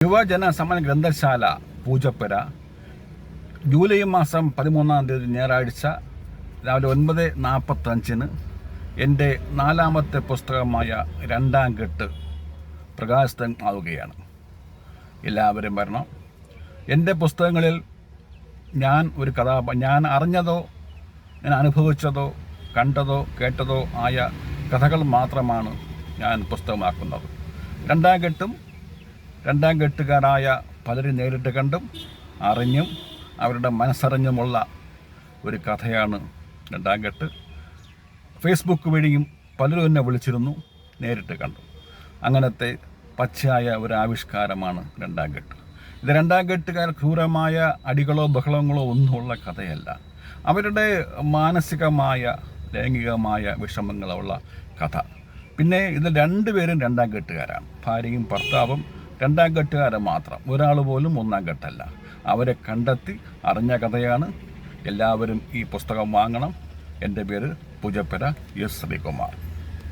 യുവജന സമ്മാന ഗ്രന്ഥശാല പൂജപ്പുര ജൂലൈ മാസം 13-ാം തീയതി ഞായറാഴ്ച രാവിലെ 9:45 എൻ്റെ 4ാമത്തെ പുസ്തകമായ രണ്ടാം കെട്ട് പ്രകാശിതമാവുകയാണ്. എല്ലാവരും വരണം. എൻ്റെ പുസ്തകങ്ങളിൽ ഞാൻ അറിഞ്ഞതോ ഞാൻ അനുഭവിച്ചതോ കണ്ടതോ കേട്ടതോ ആയ കഥകൾ മാത്രമാണ് ഞാൻ പുസ്തകമാക്കുന്നത്. രണ്ടാം കെട്ടുകാരായ പലരും നേരിട്ട് കണ്ടും അറിഞ്ഞും അവരുടെ മനസ്സറിഞ്ഞുമുള്ള ഒരു കഥയാണ് രണ്ടാം കെട്ട്. ഫേസ്ബുക്ക് വഴിയും പലരും എന്നെ വിളിച്ചിരുന്നു, നേരിട്ട് കണ്ടു. അങ്ങനത്തെ പച്ചയായ ഒരു ആവിഷ്കാരമാണ് രണ്ടാം കെട്ട്. ഇത് രണ്ടാം കെട്ടുകാർ ക്രൂരമായ അടികളോ ബഹളങ്ങളോ ഒന്നുമുള്ള കഥയല്ല. അവരുടെ മാനസികമായ ലൈംഗികമായ വിഷമങ്ങളുള്ള കഥ. പിന്നെ ഇതിൽ രണ്ടുപേരും രണ്ടാം കെട്ടുകാരാണ്. ഭാര്യയും ഭർത്താവും രണ്ടാം കെട്ടുകാരൻ മാത്രം, ഒരാൾ പോലും ഒന്നാം കെട്ടല്ല. അവരെ കണ്ടെത്തി അറിഞ്ഞ കഥയാണ്. എല്ലാവരും ഈ പുസ്തകം വാങ്ങണം. എൻ്റെ പേര് പൂജപ്പുര എസ് ശ്രീകുമാർ.